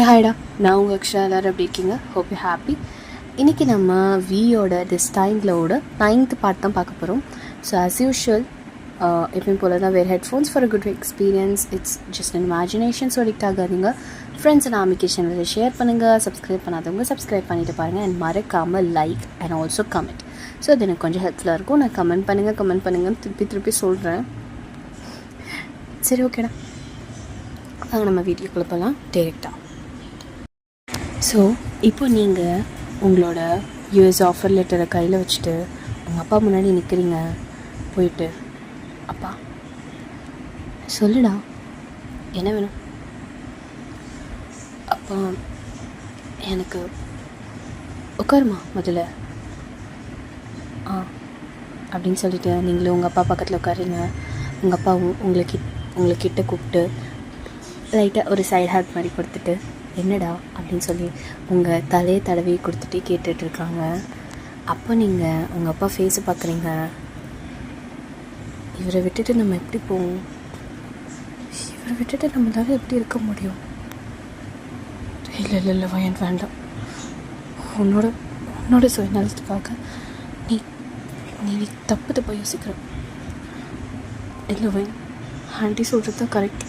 ஹாய்டா, நான் உங்கள் அக்ஷயா. எல்லோரும் எப்படி இருக்கீங்க? Hope you happy. இன்றைக்கி நம்ம வியோட டிஸ்டைங்களோட 9th பார்ட் தான் பார்க்க போகிறோம். ஸோ ஆஸ் யூஷுவல் எப்பயும் போல தான் வேறு headphones for a good experience. It's just an imagination. So addict ஆகாதீங்க. ஃப்ரெண்ட்ஸ் அண்ட் அப்ளிகேஷனில் ஷேர் பண்ணுங்கள். சப்ஸ்கிரைப் பண்ணாதவங்க சப்ஸ்கிரைப் பண்ணிவிட்டு பாருங்கள். அண்ட் மறக்காமல் like and also comment. So அது எனக்கு கொஞ்சம் ஹெல்ப்ஃபுல்லாக இருக்கும். நான் கமெண்ட் பண்ணுங்கள் திருப்பி சொல்கிறேன். சரி, ஓகேடா, வாங்க நம்ம வீடியோக்குள்ளே போகலாம் டேரெக்டாக. ஸோ இப்போ நீங்கள் உங்களோட யூஎஸ் ஆஃபர் லெட்டரை கையில் வச்சுட்டு உங்கள் அப்பா முன்னாடி நிற்கிறீங்க. போயிட்டு, அப்பா சொல்லுடா, என்ன வேணும்? அப்பா எனக்கு உட்காருமா முதல்ல அப்படின்னு சொல்லிவிட்டு நீங்களும் உங்கள் அப்பா பக்கத்தில் உட்காருங்க. உங்கள் அப்பா உங்களைக்கிட்ட கூப்பிட்டு லைட்டாக ஒரு சைட் ஹேக் மாதிரி கொடுத்துட்டு, என்னடா அப்படின்னு சொல்லி உங்கள் தலையை தடவி கொடுத்துட்டு கேட்டுட்ருக்காங்க. அப்போ நீங்கள் உங்கள் அப்பா ஃபேஸை பார்க்குறீங்க. இவரை விட்டுட்டு நம்ம எப்படி போவோம்? இவரை விட்டுட்டு நம்மளால எப்படி இருக்க முடியும்? இல்லை வயன் வேண்டாம். உன்னோட சுயநலத்துக்காக நீ நீ தப்பு யோசிக்கிற. இல்லை வயன், ஆண்டி சொல்கிறது தான் கரெக்ட்.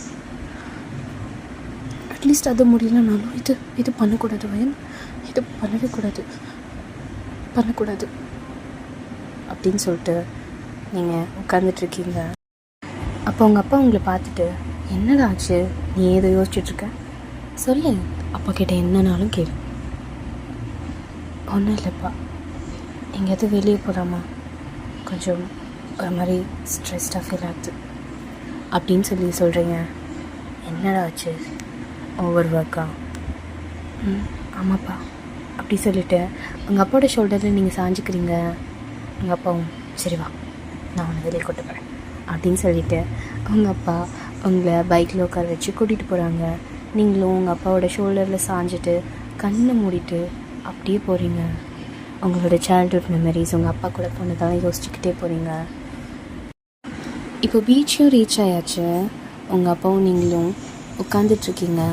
அட்லீஸ்ட் அது முடியலனாலும் இது பண்ணக்கூடாது வயன். இது பண்ணக்கூடாது அப்படின்னு சொல்லிட்டு நீங்கள் உட்காந்துட்ருக்கீங்க. அப்போ உங்கள் அப்பா உங்களை பார்த்துட்டு, என்னடா ஆச்சு, நீ ஏதோ யோசிச்சுட்ருக்க, சொல்லு. அப்பா கிட்ட என்னன்னாலும் கேளு. ஒன்றும் இல்லைப்பா, எங்கேயாவது வெளியே போகலாமா, கொஞ்சம் ஒரு மாதிரி ஸ்ட்ரெஸ்டாக ஃபீல் ஆகுது அப்படின்னு சொல்லி சொல்கிறீங்க. என்னடா ஆச்சு, ஓவர் ஒர்க்கா? ஆமாப்பா அப்படி சொல்லிவிட்டு உங்கள் அப்பாவோட ஷோல்டரில் நீங்கள் சாஞ்சிக்கிறீங்க. உங்கள் அப்பாவும், சரி வா, நான் உன்னை வெளியே கூட்டு போகிறேன் அப்படின்னு சொல்லிவிட்டு உங்கள் அப்பா உங்களை பைக்கில் உட்கார வச்சு கூட்டிகிட்டு போகிறாங்க. நீங்களும் உங்கள் அப்பாவோட ஷோல்டரில் சாஞ்சிட்டு கண்ணை மூடிட்டு அப்படியே போகிறீங்க. உங்களோட சைல்ட்ஹுட் மெமரிஸ் உங்கள் அப்பா கூட போனதெல்லாம் யோசிச்சுக்கிட்டே போகிறீங்க. இப்போ பீச்சும் ரீச் ஆயாச்சு. உங்கள் அப்பாவும் நீங்களும் உட்காந்துட்ருக்கீங்க.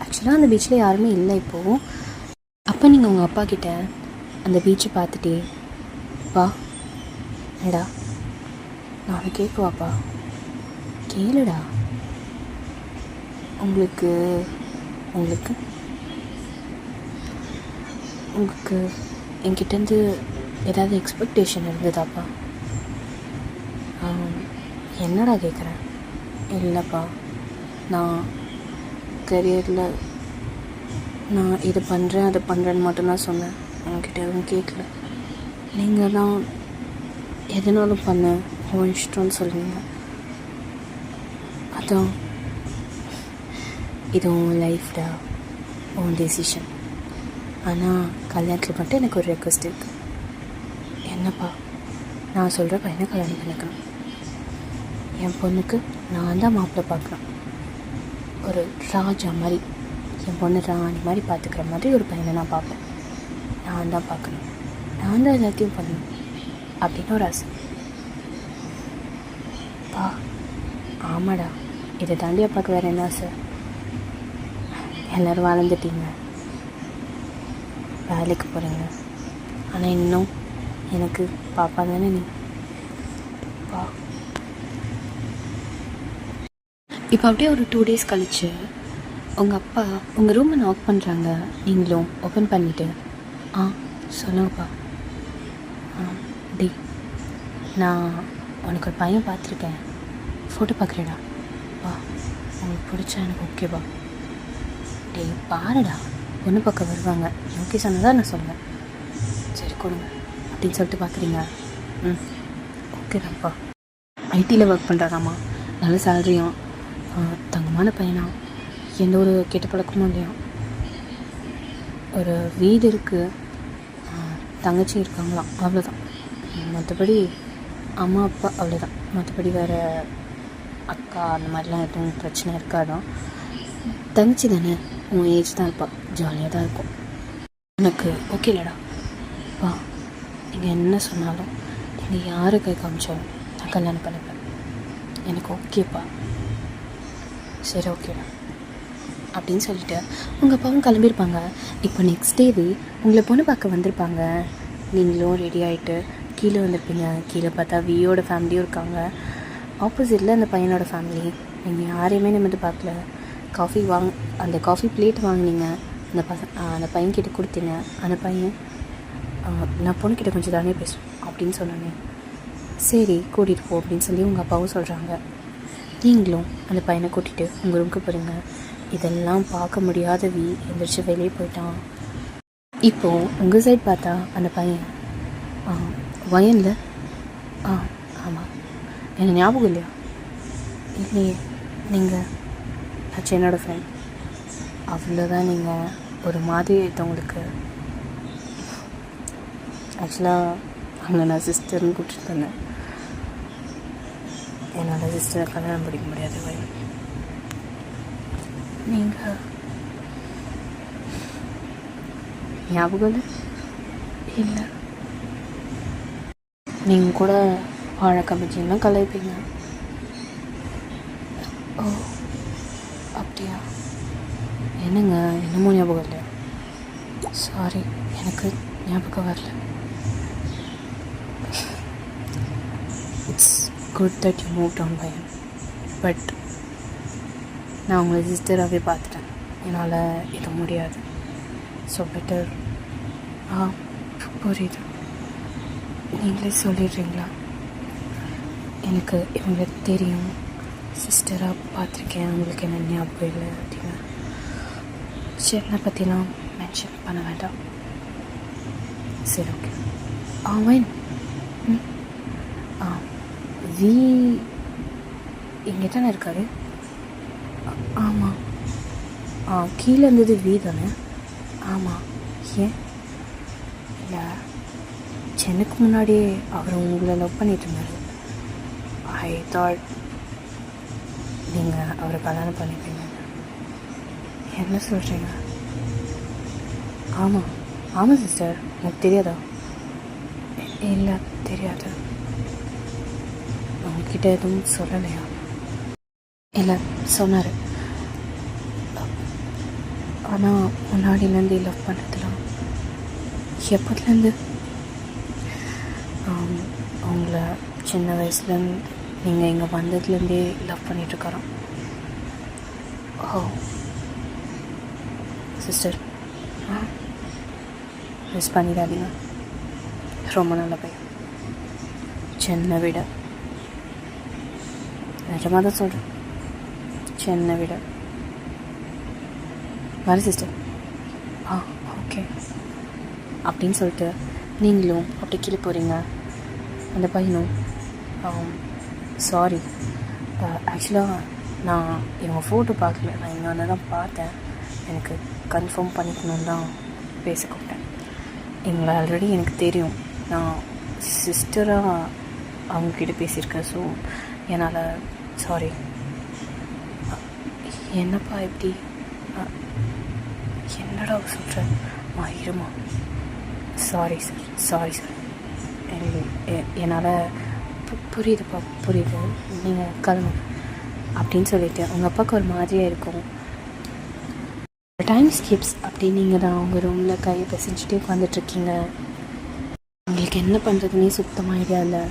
ஆக்சுவலாக அந்த பீச்சில் யாருமே இல்லை இப்போது. அப்போ நீங்கள் உங்கள் அப்பா கிட்ட அந்த பீச்சை பார்த்துட்டே, அப்பா என்னடா நான் கேட்குவாப்பா, கேளுடா, உங்களுக்கு உங்களுக்கு உங்களுக்கு என்கிட்டேருந்து ஏதாவது எக்ஸ்பெக்டேஷன் இருந்ததாப்பா? என்னடா கேட்குறேன்? இல்லைப்பா, நான் கரியரில் நான் இது பண்ணுறேன் அது பண்ணுறேன்னு மட்டும்தான் சொன்னேன். அவங்ககிட்ட எதுவும் கேட்கல. நீங்கள் தான் எதனாலும் பண்ண உன் இஷ்டம்னு சொல்லுவீங்க. அதான் இது உன் லைஃப்டா, உன் டெசிஷன். ஆனால் கல்யாணத்தில் மட்டும் எனக்கு ஒரு ரெக்வஸ்ட் இருக்குது. என்னப்பா? நான் சொல்கிற பையனை கல்யாணம் பண்ணிக்கணும். என் பொண்ணுக்கு நான் தான் மாப்பிள்ளை பார்க்குறேன். ஒரு ராஜா மாதிரி, என் பொண்ணு ராணி மாதிரி பார்த்துக்கிற மாதிரி ஒரு பையனை நான் பார்ப்பேன். நான் தான் பார்க்கணும், நான் தான் எல்லாத்தையும் பண்ணணும் அப்படின்னு ஒரு ஆசை. பா ஆமாடா, இதை தாண்டி அப்பாவுக்கு வேறு என்ன ஆசை? எல்லோரும் வளர்ந்துட்டீங்க, வேலைக்கு போகிறீங்க. ஆனால் இன்னும் எனக்கு பாப்பா தானே நீ. பா இப்போ அப்படியே ஒரு 2 days கழிச்சு உங்கள் அப்பா உங்கள் ரூமை நாக் பண்ணுறாங்க. நீங்களும் ஓப்பன் பண்ணிவிட்டு, சொல்லுங்கப்பா. டி, நான் உனக்கு ஒரு பையன் பார்த்துருக்கேன், ஃபோட்டோ பார்க்குறேடா. பா உங்களுக்கு பிடிச்சா எனக்கு ஓகேப்பா. டே பாருடா, பொண்ணு பக்கம் வருவாங்க, ஓகே சொன்னதான் நான் சொல்லுவேன். சரி கொடுங்க அப்படின்னு சொல்லிட்டு பார்க்குறீங்க. ஓகேதான்ப்பா. ஐடியில் ஒர்க் பண்ணுறாராம்மா, நல்ல சேலரியும், தங்கமான பையனா, எந்த ஒரு கெட்ட பழக்கமும் இல்லையா, ஒரு வீடு இருக்குது, தங்கச்சி இருக்காங்களாம், அவ்வளோதான். மற்றபடி அம்மா அப்பா அவ்வளோதான். மற்றபடி வேறு அக்கா அந்த மாதிரிலாம் எதுவும் பிரச்சனை இருக்காதான். தங்கச்சி தானே, உன் ஏஜ் தான் இருப்பா, ஜாலியாக தான் இருக்கும். எனக்கு ஓகே இல்லைடா. வா, நீங்கள் என்ன சொன்னாலும், நீங்கள் யாரை கை காமிச்சாலும் நான் கல்யாணம் பண்ணிப்பேன். எனக்கு ஓகேப்பா. சரி ஓகேடா. அப்படின்னு சொல்லிட்டு உங்கள் அப்பாவும் கிளம்பியிருப்பாங்க. இப்போ நெக்ஸ்ட் டேவே உங்களை பொண்ணு பார்க்க வந்திருப்பாங்க. நீங்களும் ரெடி ஆகிட்டு கீழே வந்திருப்பீங்க. கீழே பார்த்தா வியோட ஃபேமிலியும் இருக்காங்க. ஆப்போசிட்டில் அந்த பையனோட ஃபேமிலி. நீங்கள் யாரையுமே நிமிர்ந்து பார்க்கல. அந்த காஃபி பிளேட் வாங்கினீங்க. அந்த பையன்கிட்ட கொடுத்தீங்க. அந்த பையன் நான் பொண்ணுக்கிட்ட கொஞ்சம் தானே பேசுவேன் அப்படின்னு சொன்னானே. சரி கூட்டிகிட்டு போ அப்படின்னு சொல்லி உங்கள் அப்பாவும் சொல்கிறாங்க. நீங்களும் அந்த பையனை கூட்டிகிட்டு உங்கள் ரூமுக்கு போகிறீங்க. இதெல்லாம் பார்க்க முடியாத எந்திரிச்சு வெளியே போயிட்டான். இப்போது உங்கள் சைட் பார்த்தா அந்த பையன் வயனில் ஆமாம் எனக்கு ஞாபகம் இல்லையா? இல்லையே. நீங்கள் ஆச்சு என்னோடய ஃப்ரெண்ட். அவ்வளோதான். நீங்கள் ஒரு மாதிரி உங்களுக்கு ஆக்சுவலாக அங்கே நான் சிஸ்டர்னு கூப்பிட்டு வந்தேன். என்னோடய சிஸ்டரை கல்யாணம் படிக்க முடியாது. வயல் நீங்கள் ஞாபகம் இல்லை. நீங்கள் கூட வாழைக்கம்பச்சின்லாம் கலாய்ப்பீங்க. ஓ அப்படியா? என்னங்க என்னமோ ஞாபகம் இல்லையா? சாரி எனக்கு ஞாபகம் வரல. It's good that you move down by. But நான் உங்களை சிஸ்டராகவே பார்த்துட்டேன். என்னால் இது முடியாது. So better. புரியுது. நீங்களே சொல்லிடுறீங்களா? எனக்கு இவங்களுக்கு தெரியும், சிஸ்டராக பார்த்துருக்கேன், அவங்களுக்கு என்ன ஞாபகம் இல்லை அப்படின்னு. என்னை பற்றிலாம் மென்ஷன் பண்ண வேண்டாம். சரி ஓகே. அவன் வி இங்கே தானே இருக்காரு? ஆமாம். கீழே இருந்தது வி தானே? ஆமாம். ஏன் இல்லை, சென்னைக்கு முன்னாடியே அவர் உங்களை லவ் பண்ணிட்டு இருந்தார். ஐ தாட் நீங்கள் அவரை கல்யாணம் பண்ணிப்பீங்க. என்ன சொல்கிறீங்க? ஆமாம் ஆமாம் சிஸ்டர். எனக்கு தெரியாதா? இல்லை தெரியாது. உங்ககிட்ட எதுவும் சொல்லலையா? இல்லை சொன்னார். ஆனால் முன்னாடிலேருந்து லவ் பண்ணுறதுலாம் எப்போதுலேருந்து? அவங்கள சின்ன வயசுலேருந்து நீங்கள் இங்கே வந்ததுலேருந்தே லவ் பண்ணிகிட்ருக்காராம். ஓ சிஸ்டர் மிஸ் பண்ணிடாதீங்க. ரொம்ப நல்ல பையன். சென்னை விட, நிஜமாக தான் சொல்கிறேன், சென்னை விட. வர சிஸ்டர். ஓகே அப்படின்னு சொல்லிட்டு நீங்களும் அப்படி கீழே போகிறீங்க. அந்த பையனும் சாரி ஆக்சுவலாக நான் இவங்க ஃபோட்டோ பார்க்கல, நான் இங்கே வந்து தான் பார்த்தேன், எனக்கு கன்ஃபார்ம் பண்ணிக்கணுன்னு தான் பேச கூப்பிட்டேன். இவங்களை ஆல்ரெடி எனக்கு தெரியும், நான் சிஸ்டராக அவங்கக்கிட்ட பேசியிருக்கேன். ஸோ என்னால் சாரி. என்னப்பா எப்படி என்னடா சொல்கிறேன்? இருமா. சாரி சார் என்னால் புரியுதுப்பா புரியுது, நீங்கள் கிளம்புங்க அப்படின்னு சொல்லிவிட்டு உங்கள் அப்பாவுக்கு ஒரு மாதிரியாக இருக்கும். டைம் ஸ்கிப்ஸ் அப்படின்னு நீங்கள் தான் அவங்க ரூமில் கையை பிசைஞ்சிட்டே உட்காந்துட்ருக்கீங்க. உங்களுக்கு என்ன பண்ணுறதுனே சுத்தமாக ஐடியா இல்லை.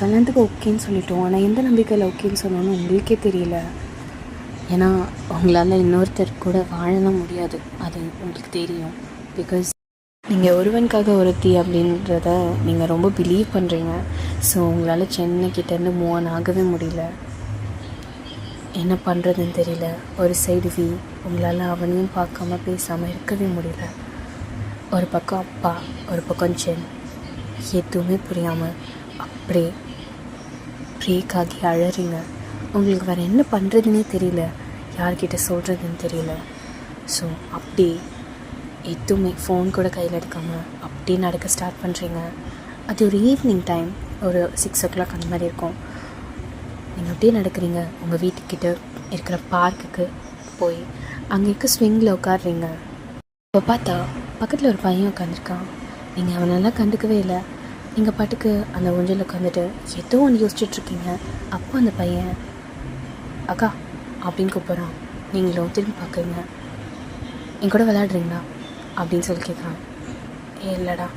கல்யாணத்துக்கு ஓகேன்னு சொல்லிட்டோம், ஆனால் எந்த நம்பிக்கையில் ஓகேன்னு சொன்னோன்னு உங்களுக்கே தெரியல. ஏன்னா உங்களால் இன்னொருத்தர் கூட வாழலாம் முடியாது, அது உங்களுக்கு தெரியும். பிகாஸ் நீங்கள் ஒருவனுக்காக ஒருத்தி அப்படின்றத நீங்கள் ரொம்ப பிலீவ் பண்ணுறீங்க. ஸோ உங்களால் சென்னைக்கிட்டேருந்து மூவ் ஆன் ஆகவே முடியல. என்ன பண்ணுறதுன்னு தெரியல. ஒரு சைடு உங்களால் அவனையும் பார்க்காம பேசாமல் இருக்கவே முடியல. ஒரு பக்கம் அப்பா, ஒரு பக்கம் சென், எதுவுமே புரியாமல் அப்படியே பிரேக் ஆகி அழறீங்க. உங்களுக்கு வேறு என்ன பண்ணுறதுனே தெரியல, யார்கிட்ட சொல்கிறதுன்னு தெரியல. ஸோ அப்படி எதுவுமே ஃபோன் கூட கையில் எடுக்காமல் அப்படியே நடக்க ஸ்டார்ட் பண்ணுறீங்க. அது ஒரு ஈவினிங் டைம், ஒரு 6 o'clock அந்த மாதிரி இருக்கும். நீங்கள் அப்படியே நடக்கிறீங்க. உங்கள் வீட்டுக்கிட்ட இருக்கிற பார்க்குக்கு போய் அங்கே இருக்க ஸ்விங்கில் உட்காடுறீங்க. இப்போ பார்த்தா பக்கத்தில் ஒரு பையன் உட்காந்துருக்கான். நீங்கள் அவனெல்லாம் கண்டுக்கவே இல்லை. நீங்கள் பாட்டுக்கு அந்த ஊஞ்சல் உட்காந்துட்டு ஏதோ ஒன்று யோசிச்சுட்ருக்கீங்க. அப்போ அந்த பையன் அக்கா அப்படின்னு கூப்பிட்றான். நீங்களும் திரும்பி பார்க்குறீங்க. என் கூட விளையாடுறீங்களா அப்படின்னு சொல்லி கேட்குறான். இல்லைடா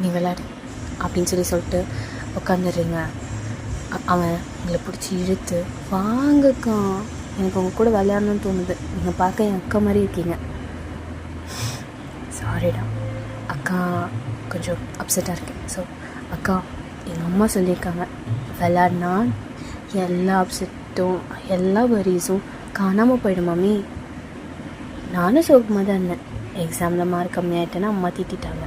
நீ விளையாடு அப்படின்னு சொல்லிட்டு உட்காந்துடுறீங்க. அவன் உங்களை பிடிச்சி இழுத்து வாங்கக்கா, எனக்கு உங்கள் கூட விளையாடணும்னு தோணுது, நீங்கள் பார்க்க என் அக்கா மாதிரி இருக்கீங்க. சாரிடா அக்கா, கொஞ்சம் அப்செட்டாக இருக்கேன். ஸோ அக்கா, எங்கள் அம்மா சொல்லியிருக்காங்க, விளையாடினா எல்லா அப்செட்டும் எல்லா வரிஸும் காணாமல் போயிடும் மம்மி. நானும் சோகமாக தான் இருந்தேன். எக்ஸாமில் மார்க் கம்மியாயிட்டேன்னா அம்மா திட்டாங்க.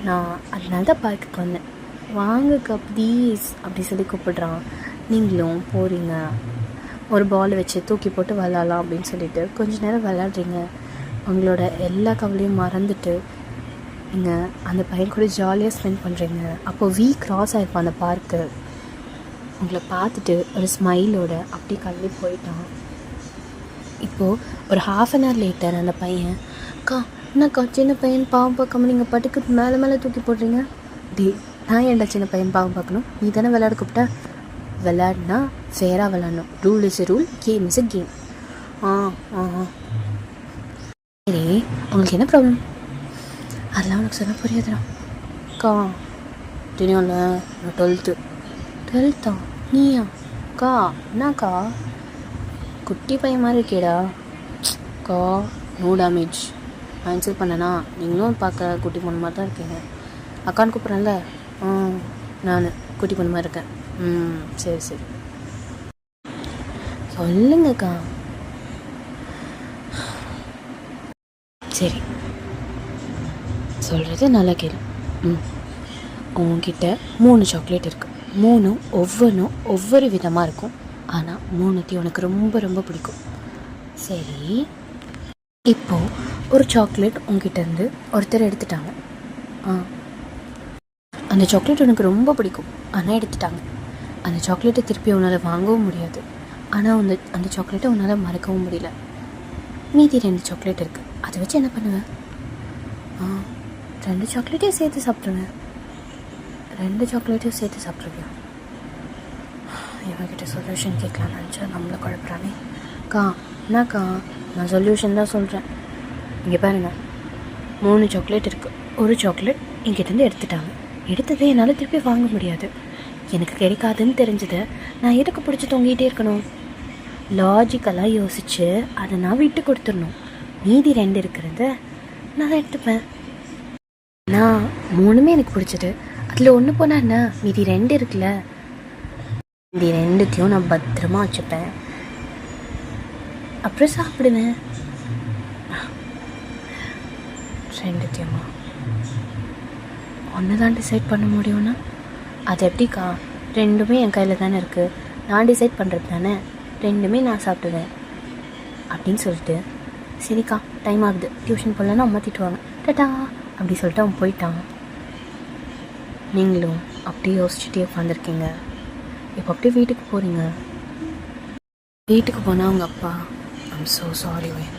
நான் அதனால தான் பார்க்க வந்தேன். வாங்கக்கா ப்ளீஸ் அப்படி சொல்லி கூப்பிடுறான். நீங்களும் போகிறீங்க. ஒரு பால் வச்சு தூக்கி போட்டு விளாட்லாம் அப்படின்னு சொல்லிட்டு கொஞ்ச நேரம் விளாட்றீங்க. உங்களோட எல்லா கவலையும் மறந்துட்டு நீங்கள் அந்த பையன் கூட ஜாலியாக ஸ்பெண்ட் பண்ணுறீங்க. அப்போது வீக் கிராஸ் ஆகிருப்பான் அந்த பார்க்கு. உங்களை பார்த்துட்டு ஒரு ஸ்மைலோட அப்படியே கிளம்பி போயிட்டான். இப்போது ஒரு ½ லேட்டர் அந்த பையன், அக்கா என்னக்கா சின்ன பையன் பாவம் பார்க்காம நீங்கள் பட்டுக்கு மேலே மேலே தூக்கி போடுறீங்க. நான் ஏன்டா சின்ன பையன் பாவம் பார்க்கணும், நீ தானே விளையாட கூப்பிட்ட. விளையாடுனா ஃபேராக விளையாடணும். Rule is a rule, game is a game. சரி உங்களுக்கு என்ன ப்ராப்ளம்? அதெல்லாம் உனக்கு சொல்ல புரியாதுடா. அக்கா தெரியும்ல, நான் 12th. நீயா? அக்கா என்னக்கா குட்டி பையன் மாதிரி இருக்கேடா. அக்கா நோ டேமேஜ். ஆன்சர் பண்ணனா நீங்களும் பார்க்க குட்டி பொண்ணு மாதிரி தான் இருக்கீங்க. அக்கான்னு கூப்பிட்றேன்ல, நான் குட்டி பொண்ணு மாதிரி இருக்கேன். சரி சரி சொல்லுங்கக்கா. சரி சொல்கிறது நல்லா கேளு. உங்ககிட்ட 3 சாக்லேட் இருக்குது. 3 ஒவ்வொன்றும் ஒவ்வொரு விதமாக இருக்கும். ஆனால் 3த்தையும் உனக்கு ரொம்ப ரொம்ப பிடிக்கும். சரி, இப்போது ஒரு சாக்லேட் உங்ககிட்டேருந்து ஒருத்தர் எடுத்துட்டாங்க. அந்த சாக்லேட் உனக்கு ரொம்ப பிடிக்கும், ஆனால் எடுத்துட்டாங்க. அந்த சாக்லேட்டை திருப்பி உன்னால் வாங்கவும் முடியாது. ஆனால் அந்த சாக்லேட்டை உன்னால் மறக்கவும் முடியல. மீதி 2 சாக்லேட் இருக்குது. அதை வச்சு என்ன பண்ணுவேன்? 2 சாக்லேட்டையும் சேர்த்து சாப்பிட்ருவேன். 2 சாக்லேட்டையும் சேர்த்து சாப்பிட்ருவியா? இவன்கிட்ட சொல்யூஷன் கேட்கலான்னு நினச்சா நம்மளை குழப்பறானே. என்னக்கா நான் சொல்யூஷன் தான் சொல்கிறேன். இங்கே பாருங்கள், 3 சாக்லேட் இருக்குது. ஒரு சாக்லேட் என்கிட்டேருந்து எடுத்துட்டாங்க. எடுத்ததே என்னால் திருப்பி வாங்க முடியாது. எனக்கு கிடைக்காதுன்னு தெரிஞ்சதை நான் எதுக்கு பிடிச்சி தொங்கிட்டே இருக்கணும்? லாஜிக்கலாக யோசித்து அதை நான் விட்டு கொடுத்துடணும். மீதி 2 இருக்கிறத நான் எடுத்துப்பேன். நான் 3மே எனக்கு பிடிச்சது. அதில் 1 போனால் என்ன, மீதி 2 இருக்குல்ல, மீதி 2த்தையும் நான் பத்திரமா வச்சுப்பேன். அப்புறம் சாப்பிடுவேன். 2த்தையுமா? ஒன்று தான் டிசைட் பண்ண முடியும்னா அது எப்படிக்கா? 2மே என் கையில் தானே இருக்குது. நான் டிசைட் பண்ணுறது தானே. 2மே நான் சாப்பிடுவேன் அப்படின்னு சொல்லிட்டு, சரிக்கா டைம் ஆகுது, டியூஷன் போகலன்னா அம்மா திட்டுவாங்க, டட்டா அப்படி சொல்லிட்டு அவன் போயிட்டான். நீங்களும் அப்படியே யோசிச்சுட்டே உட்காந்துருக்கீங்க. இப்போ அப்படியே வீட்டுக்கு போகிறீங்க. வீட்டுக்கு போனால் அவங்க அப்பா, ஐம் ஸோ சாரி வேன்.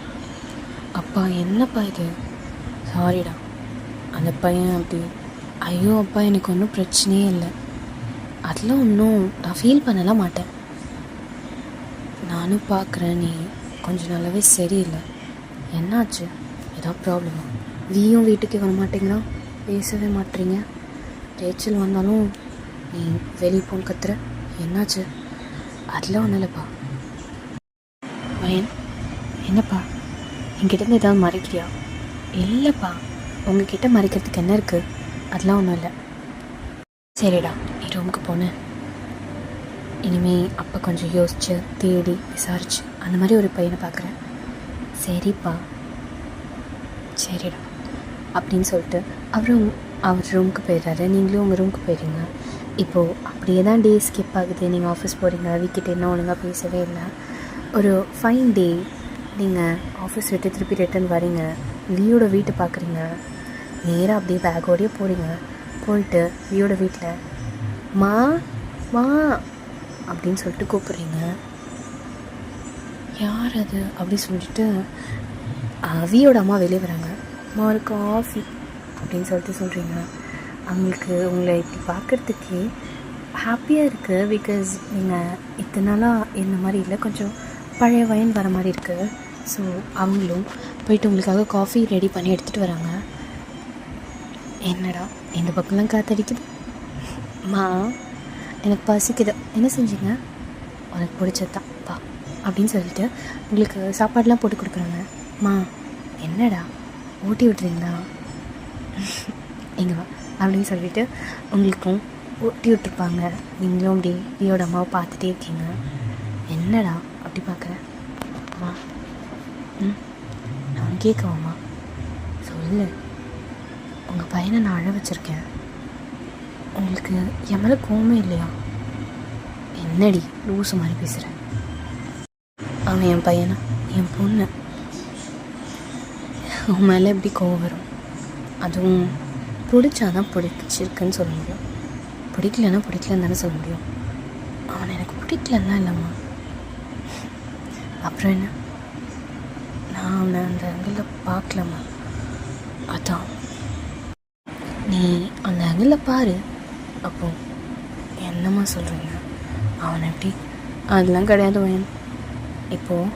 அப்பா என்னப்பா இது? சாரிடா. அந்த பையன் அப்படி, ஐயோ அப்பா எனக்கு ஒன்றும் பிரச்சனையே இல்லை, அதெல்லாம் ஒன்றும் நான் ஃபீல் பண்ணலாம் மாட்டேன். நானும் பார்க்குறேன் நீ கொஞ்சம் நல்லாவே சரியில்லை. என்னாச்சு? ஏதோ ப்ராப்ளமா? வீயும் வீட்டுக்கு வர மாட்டேங்கிறா, பேசவே மாட்டேறீங்க. ரேச்சல் வந்தாலும் நீ வெளியே போன்னு கத்துற, என்னாச்சு? அதெல்லாம் ஒன்றும் இல்லைப்பா. வயன் என்னப்பா, என்கிட்டேருந்து ஏதாவது மறைக்கிறியா? இல்லைப்பா, உங்ககிட்ட மறைக்கிறதுக்கு என்ன இருக்குது? அதெல்லாம் ஒன்றும் இல்லை. சரிடா, நீ ரூமுக்கு போனேன். இனிமேல் அப்போ கொஞ்சம் யோசிச்சு தேடி விசாரிச்சு அந்த மாதிரி ஒரு பையனை பார்க்குறேன். சரிப்பா, சரிடா அப்படின்னு சொல்லிட்டு அவர் ரூமுக்கு போயிடுறாரு. நீங்களும் உங்கள் ரூமுக்கு போயிடுறீங்க. இப்போது அப்படியே தான் டே ஸ்கிப் ஆகுது. நீங்கள் ஆஃபீஸ் போகிறீங்க, வீக்கிட்ட என்ன ஒழுங்காக பேசவே இல்லை. ஒரு ஃபைன் டே, நீங்கள் ஆஃபீஸ் விட்டு திருப்பி ரிட்டன் வரீங்க. வியோட வீட்டை பார்க்குறீங்க. நேராக அப்படியே பேக்கோடையே போகிறீங்க. போயிட்டு வியோட வீட்டில் மா அப்படின்னு சொல்லிட்டு கூப்பிட்றீங்க. யார் அது அப்படி சொல்லிட்டு வியோட அம்மா வெளியே வராங்க. அம்மா ஒரு காஃபி அப்படின்னு சொல்லிட்டு சொல்கிறீங்க. அவங்களுக்கு உங்களை இப்படி பார்க்குறதுக்கே ஹாப்பியாக இருக்குது. பிகாஸ் நீங்கள் இத்தனை நாளாக இந்த மாதிரி இல்லை, கொஞ்சம் பழைய வயன் வர மாதிரி இருக்குது. ஸோ அவங்களும் போயிட்டு உங்களுக்காக காஃபி ரெடி பண்ணி எடுத்துகிட்டு வராங்க. என்னடா இந்த பக்கம்லாம் காத்தடிக்குது, மா எனக்கு பசிக்குது, என்ன செஞ்சீங்க, உனக்கு பிடிச்சதான் பா அப்படின்னு சொல்லிட்டு உங்களுக்கு சாப்பாடெலாம் போட்டு கொடுக்குறாங்க. மா என்னடா ஊட்டி விட்டுறீங்களா, எங்கே வா அப்படின்னு சொல்லிட்டு உங்களுக்கும் ஊட்டி விட்டுருப்பாங்க. நீங்களும் அப்படி வியோட அம்மாவை பார்த்துட்டே இருக்கீங்க. என்னடா அப்படி பார்க்குறேன், அம்மா நான் கேட்கவாம்மா, சொல்லு, உங்கள் பையனை நான் அழ வச்சுருக்கேன், உங்களுக்கு என் மேலே கோவமே இல்லையா? என்னடி லூசு மாதிரி பேசுகிறேன், அவன் என் பையனா, என் பொண்ணு, அவன் மேலே எப்படி கோவம் வரும்? அதுவும் பிடிச்சாதான் பிடிச்சிருக்குன்னு சொல்ல முடியும், பிடிக்கலன்னா பிடிக்கலன்னு தானே சொல்ல முடியும். அவனை எனக்கு பிடிக்கலன்னா இல்லைம்மா, அப்புறம் என்ன, நான் அவனை அந்த ஆங்கிளில் பார்க்கலம்மா, அதான் நீ அந்த ஆங்கிளில் பாரு. அப்போ என்னம்மா சொல்கிறீங்க, அவனை எப்படி? அதெல்லாம் கிடையாது வயன். இப்போது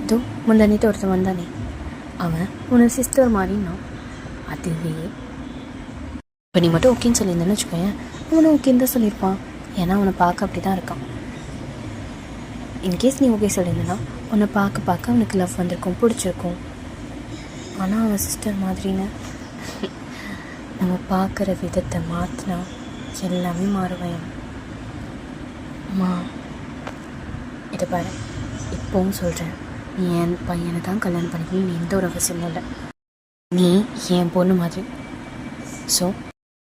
இதோ முந்தானிட்டு ஒருத்தன் வந்தானே, அவன் உன்னை சிஸ்டர் மாதிரின்னா அதுவே இப்போ நீ மட்டும் ஓகேன்னு சொல்லியிருந்தேன்னு வச்சுக்கோயேன், அவனை ஓகேன்னு தான் சொல்லியிருப்பான். ஏன்னா அவனை பார்க்க அப்படி தான் இருக்கான். இன்கேஸ் நீ ஓகே சொல்லியிருந்தேன்னா உன்னை பார்க்க அவனுக்கு லவ் வந்திருக்கும், பிடிச்சிருக்கும். ஆனால் அவன் சிஸ்டர் மாதிரின்னு நம்ம பார்க்குற விதத்தை மாற்றினா எல்லாமே மாறுவேன். அம்மா இதை பாரு, இப்போவும் சொல்கிறேன், நீ என் பையனை தான் கல்யாணம் பண்ணிக்கணும், நீ எந்த ஒரு அவசியமும் இல்லை. நீ என் பொண்ணு மாதிரி. ஸோ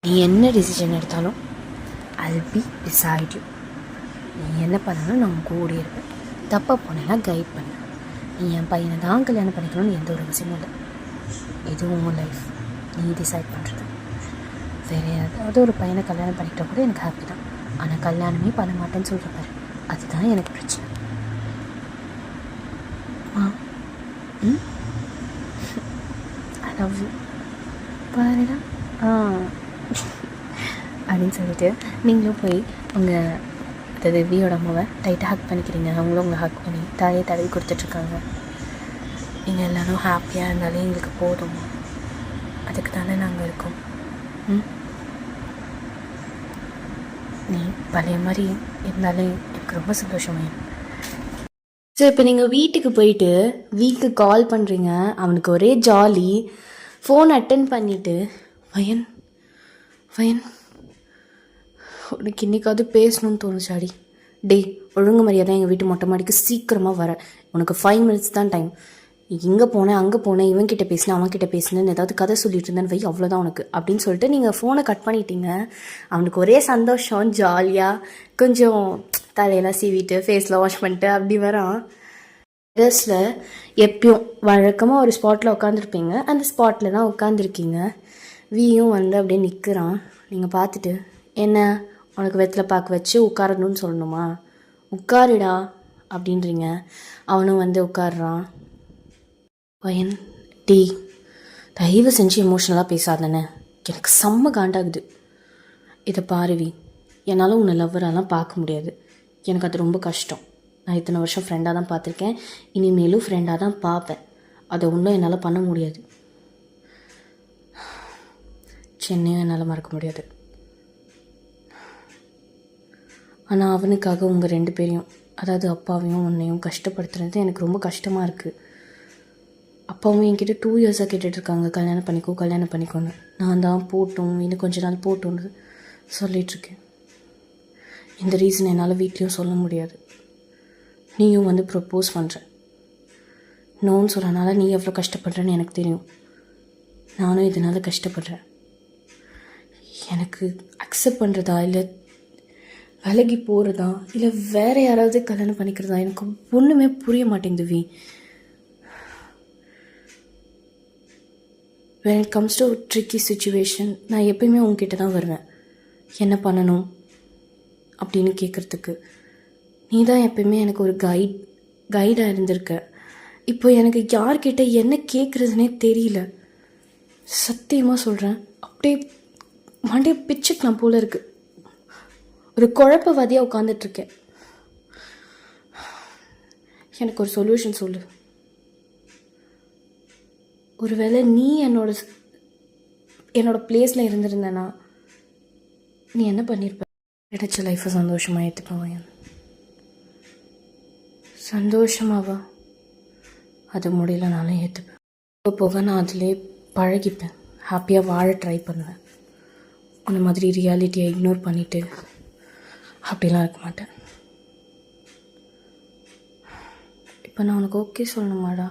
நீ என்ன டிசிஷன் எடுத்தாலும் I'll be beside you. நீ என்ன பண்ணாலும் நான் கூட இருப்பேன். தப்பாக போனேன்னா கைட் பண்ண. நீ என் பையனை தான் கல்யாணம் பண்ணிக்கணும்னு எந்த ஒரு அவசியமும் இல்லை. இதுவும் உன் லைஃப், நீ டிசைட் பண்ணுறது. வேறு ஏதாவது ஒரு பையனை கல்யாணம் பண்ணிக்கிட்ட கூட எனக்கு ஹாப்பி தான். ஆனால் கல்யாணமே பண்ண மாட்டேன்னு சொல்கிற பாரு, அதுதான் எனக்கு பிரச்சனை. ஐ லவ் யூ பாருடா அப்படின்னு சொல்லிட்டு நீங்களும் போய் உங்கள் அதாவது வியோட அம்மாவை டைட்டாக ஹக் பண்ணிக்கிறீங்க. அவங்களும் உங்களை ஹக் பண்ணி தலையை தடவி கொடுத்துட்ருக்காங்க. நீங்கள் எல்லோரும் ஹாப்பியாக இருந்தாலே எங்களுக்கு போதும், அதுக்கு தானே நாங்கள் இருக்கோம். நீ பழைய மாதிரி இருந்தாலே எனக்கு ரொம்ப சந்தோஷமாயிடும். ஸோ இப்போ நீங்கள் வீட்டுக்கு போயிட்டு வீக்கு கால் பண்ணுறீங்க, அவனுக்கு ஒரே ஜாலி. ஃபோன் அட்டன் பண்ணிவிட்டு வயன் உனக்கு இன்றைக்காவது பேசணும்னு தோணுச்சாடி, டே ஒழுங்கு மரியாதை எங்கள் வீட்டு மொட்டை மாடிக்கு சீக்கிரமாக வர, உனக்கு 5 minutes தான் டைம். இங்கே போனேன் அங்கே போனேன், இவன்கிட்ட பேசினேன் அவன்கிட்ட பேசினேன்னு ஏதாவது கதை சொல்லிட்டு இருந்தேன்னு வை, அவ்வளோதான் உனக்கு அப்படின்னு சொல்லிட்டு நீங்கள் ஃபோனை கட் பண்ணிட்டீங்க. அவனுக்கு ஒரே சந்தோஷம், ஜாலியாக கொஞ்சம் தலையெல்லாம் சீவிட்டு ஃபேஸில் வாஷ் பண்ணிட்டு அப்படி வரான். ட்ரெஸ்ஸில் எப்பயும் வழக்கமாக ஒரு ஸ்பாட்டில் உட்காந்துருப்பீங்க, அந்த ஸ்பாட்டில் தான் உட்காந்துருக்கீங்க. வியும் வந்து அப்படியே நிற்கிறான். நீங்கள் பார்த்துட்டு, என்ன உனக்கு வெற்றில பார்க்க வச்சு உட்காரணும்னு சொல்லணுமா, உட்காருடா அப்படின்றீங்க. அவனும் வந்து உட்காடுறான். பையன் டீ தயவு செஞ்சு எமோஷ்னலாக பேசாதானே, எனக்கு செம்ம காண்டாகுது. இதை பாருவி, என்னால் உன்னை லவ்வரெல்லாம் பார்க்க முடியாது, எனக்கு அது ரொம்ப கஷ்டம். நான் இத்தனை வருஷம் ஃப்ரெண்டாக தான் பார்த்துருக்கேன், இனிமேலும் ஃப்ரெண்டாக தான் பார்ப்பேன். அதை ஒன்றும் என்னால் பண்ண முடியாது. சென்னையும் என்னால் மறக்க முடியாது. ஆனால் அவனுக்காக உங்கள் 2 பேரையும், அதாவது அப்பாவையும் உன்னையும் கஷ்டப்படுத்துறது எனக்கு ரொம்ப கஷ்டமாக இருக்குது. அப்பாவும் என்கிட்ட 2 yearsஆக கேட்டுட்ருக்காங்க, கல்யாணம் பண்ணிக்கோன்னு. நான் தான் போட்டோம், இன்னும் கொஞ்ச நாள் போட்டோன்னு சொல்லிகிட்ருக்கேன். இந்த ரீசன் என்னால் வீட்லேயும் சொல்ல முடியாது. நீயும் வந்து ப்ரப்போஸ் பண்ணுற, நோன்னு சொல்கிறனால நீ எவ்வளோ கஷ்டப்படுறேன்னு எனக்கு தெரியும். நானும் இதனால் கஷ்டப்படுறேன். எனக்கு அக்செப்ட் பண்ணுறதா இல்லை விலகி போகிறதா இல்லை வேறு யாராவது கல்யாணம் பண்ணிக்கிறதா எனக்கு ஒன்றுமே புரிய மாட்டேங்குது we. when it comes to tricky situation நான் எப்பயுமே உங்ககிட்ட தான் வருவேன், என்ன பண்ணணும் அப்படின்னு கேட்குறதுக்கு. நீ தான் எப்பயுமே எனக்கு ஒரு கைடாக இருந்திருக்க. இப்போ எனக்கு யார்கிட்ட என்ன கேட்குறதுனே தெரியல, சத்தியமாக சொல்கிறேன். அப்படியே மண்டையை பிச்சுக்கலாம் போல இருக்குது, ஒரு குழப்பவாதியாக உட்காந்துட்ருக்கேன். எனக்கு ஒரு சொல்யூஷன் சொல்லு. ஒருவேளை நீ என்னோட பிளேஸில் இருந்திருந்தேன்னா நீ என்ன பண்ணியிருப்ப? கிடைச்ச லைஃப்பை சந்தோஷமாக ஏற்றுப்பேன். சந்தோஷமாவா? அது முடியலனாலும் ஏற்றுப்பேன். போக நான் அதிலே பழகிப்பேன். ஹாப்பியாக வாழ ட்ரை பண்ணுவேன். அந்த மாதிரி ரியாலிட்டியை இக்னோர் பண்ணிவிட்டு அப்படிலாம் இருக்க மாட்டேன். இப்போ நான் உனக்கு ஓகே சொல்லணுமாடா?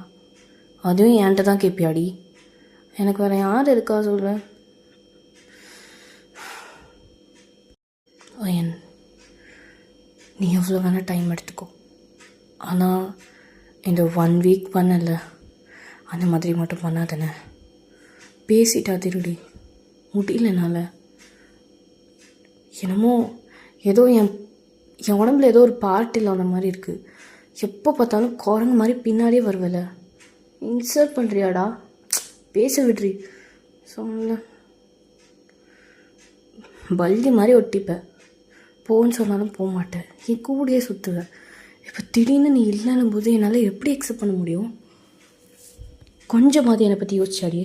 அதுவும் என்கிட்ட தான் கேட்பியாடி? எனக்கு வேறு யார் இருக்கா சொல்கிறேன்? நீ எவ்வளோ வேணால் டைம் எடுத்துக்கோ. ஆனால் இந்த 1 வீக் பண்ணல, அந்த மாதிரி மட்டும் பண்ணாதானே. பேசிட்டா திருடி முடியல என்னால். என்னமோ ஏதோ என் உடம்புல ஏதோ ஒரு பார்ட் இல்லாத மாதிரி இருக்குது. எப்போ பார்த்தாலும் குரங்கு மாதிரி பின்னாடியே வருவல. இன்சல்ட் பண்ணுறியாடா? பேச விடுறி. சொன்ன பல்டி மாதிரி ஒட்டிப்பேன். போன்னு சொன்னாலும் போக மாட்டேன். என் கூடயே சுற்றுவேன். இப்போ திடீர்னு நீ இல்லைன்னும் போது என்னால் எப்படி அக்செப்ட் பண்ண முடியும்? கொஞ்சமாவது என்னை பற்றி யோசிச்சாடி?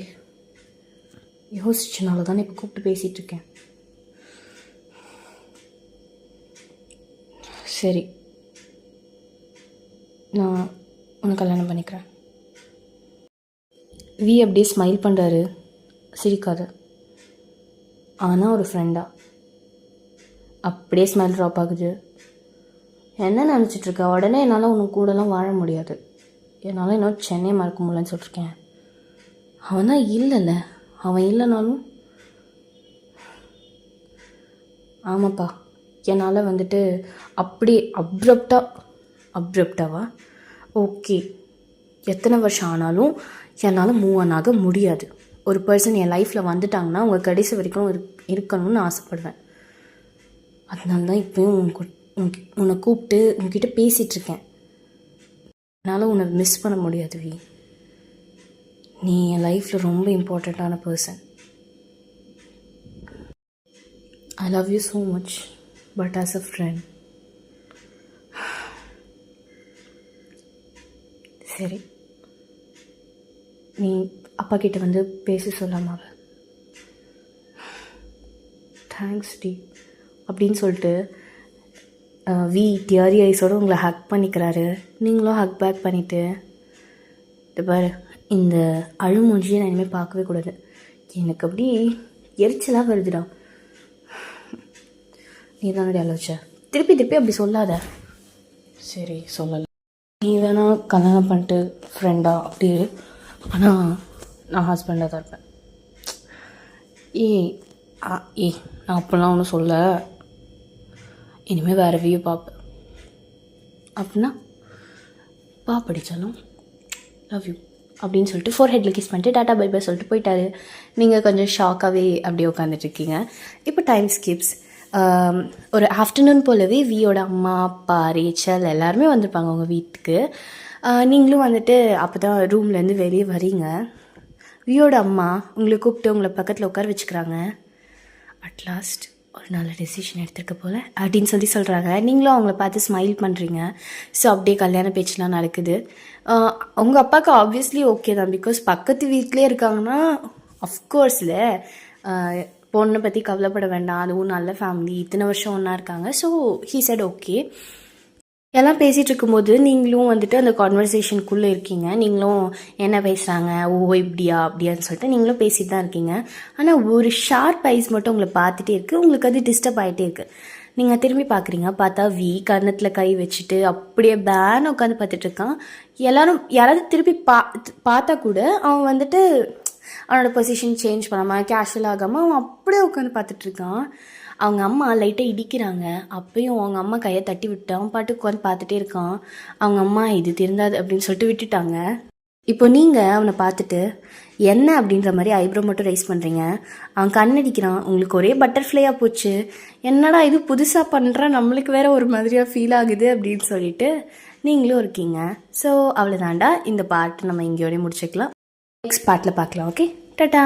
யோசிச்சனால தானே இப்போ கூப்பிட்டு பேசிகிட்டு இருக்கேன். சரி, நான் உனக்கு கல்யாணம் பண்ணிக்கிறேன். வி அப்படியே ஸ்மைல் பண்ணுறாரு. சிரிக்காத. ஆனால் ஒரு ஃப்ரெண்டா அப்படியே ஸ்மைல் ட்ராப் ஆகுது. என்ன நினச்சிட்ருக்க? உடனே என்னால் உனக்கு கூடலாம் வாழ முடியாது. என்னால் இன்னும் சென்னை மறக்க முடியலன்னு சொல்லியிருக்கேன். அவன் தான் இல்லைல்ல. அவன் இல்லைனாலும் ஆமாப்பா, என்னால் வந்துட்டு அப்படி அப்ரப்டாவா ஓகே, எத்தனை வருஷம் ஆனாலும் என்னால் மூவ் ஆன் ஆக முடியாது. ஒரு பர்சன் என் லைஃப்பில் வந்துட்டாங்கன்னா அவங்க கடைசி வரைக்கும் இருக்கணும்னு ஆசைப்படுவேன். அதனால தான் இப்போயும் உன்னை கூப்பிட்டு உங்ககிட்ட பேசிகிட்ருக்கேன். என்னால் உன்னை மிஸ் பண்ண முடியாது வி. நீ என் லைஃப்பில் ரொம்ப இம்பார்ட்டண்ட்டான person. I love you so much, but as a friend. சரி, நீ அப்பா கிட்ட வந்து பேச சொல்லாமாவ? தேங்க்ஸ் டி அப்படின்னு சொல்லிட்டு வி டியரி ஐஸோடு உங்களை ஹக் பண்ணிக்கிறாரு. நீங்களும் ஹக் பேக் பண்ணிவிட்டு, இது பாரு, இந்த அழுமூஞ்சியை நான் இனிமேல் பார்க்கவே கூடாது. எனக்கு அப்படி எரிச்சலாக வருதுடா. நீ தானடி அலோச்ச. திருப்பி அப்படி சொல்லாத. சரி சொல்லலை. நீ வேணா கல்யாணம் பண்ணிட்டு ஃப்ரெண்டா அப்படி. ஆனால் நான் ஹஸ்பண்டாக தான் இருப்பேன். நான் அப்படிலாம் ஒன்றும் சொல்ல. இனிமேல் வேறு வியூ பார்ப்பேன். அப்படின்னா படித்தாலும் லவ் யூ அப்படின்னு சொல்லிட்டு ஃபோர்ஹெட்டில் கிஸ் பண்ணிட்டு டாட்டா பை பை சொல்லிட்டு போயிட்டாரு. நீங்கள் கொஞ்சம் ஷாக்காகவே அப்படியே உட்காந்துட்ருக்கீங்க. இப்போ டைம் ஸ்கிப்ஸ். ஒரு ஆஃப்டர்நூன் போலவே வியோட அம்மா அப்பா ரேச்சல் எல்லாருமே வந்திருப்பாங்க உங்கள் வீட்டுக்கு. நீங்களும் வந்துட்டு அப்போ தான் ரூம்லேருந்து வெளியே வரீங்க. வியோட அம்மா உங்களை கூப்பிட்டு உங்களை பக்கத்தில் உட்கார வச்சுக்கிறாங்க. அட்லாஸ்ட் ஒரு நல்ல டெசிஷன் எடுத்துருக்க போல் அப்படின்னு சொல்கிறாங்க. நீங்களும் அவங்கள பார்த்து ஸ்மைல் பண்ணுறீங்க. ஸோ அப்படியே கல்யாண பேச்செலாம் நடக்குது. உங்கள் அப்பாவுக்கு ஆப்வியஸ்லி ஓகே தான். பிகாஸ் பக்கத்து வீட்டிலே இருக்காங்கன்னா அஃப்கோர்ஸில் பொண்ணை பற்றி கவலைப்பட வேண்டாம், அதுவும் நல்ல ஃபேமிலி, இத்தனை வருஷம் ஒன்றா இருக்காங்க. So he set okay. எல்லாம் பேசிகிட்டு இருக்கும்போது நீங்களும் வந்துட்டு அந்த கான்வர்சேஷனுக்குள்ளே இருக்கீங்க. நீங்களும் என்ன பேசுகிறாங்க, இப்படியா அப்படியான்னு சொல்லிட்டு நீங்களும் பேசிட்டு தான் இருக்கீங்க. ஆனால் ஒரு ஷார்ப் ஐஸ் மட்டும் உங்களை பார்த்துட்டே இருக்குது. உங்களுக்கு அது டிஸ்டர்ப் ஆகிட்டே இருக்குது. நீங்கள் திரும்பி பார்க்குறீங்க. பார்த்தா கன்னத்தில் கை வச்சுட்டு அப்படியே பேன் உட்காந்து பார்த்துட்ருக்கான். யாராவது திருப்பி பார்த்தா கூட அவன் வந்துட்டு அவனோட பொசிஷன் சேஞ்ச் பண்ணாமல் கேஷுவல் ஆகாமல் அவன் அப்படியே உட்காந்து பார்த்துட்ருக்கான். அவங்க அம்மா லைட்டாக இடிக்கிறாங்க. அப்பயும் அவங்க அம்மா கையை தட்டி விட்டு அவன் பாட்டுக்கு உட்காந்து பார்த்துட்டே இருக்கான். அவங்க அம்மா இது திருந்தாது அப்படின்னு சொல்லிட்டு விட்டுட்டாங்க. இப்போ நீங்கள் அவனை பார்த்துட்டு என்ன அப்படின்ற மாதிரி ஐப்ரோ மட்டும் ரைஸ் பண்ணுறீங்க. அவன் கண்ணடிக்கிறான். உங்களுக்கு ஒரே பட்டர்ஃப்ளையாக போச்சு. என்னடா இது புதுசாக பண்ணுறான், நம்மளுக்கு வேற ஒரு மாதிரியாக ஃபீல் ஆகுது அப்படின்னு சொல்லிட்டு நீங்களும் இருக்கீங்க. ஸோ அவ்வளோதாண்டா, இந்த பார்ட் நம்ம இங்கேயோடய முடிச்சுக்கலாம். நெக்ஸ்ட் பார்ட்டில் பார்க்கலாம். ஓகே, டாடா.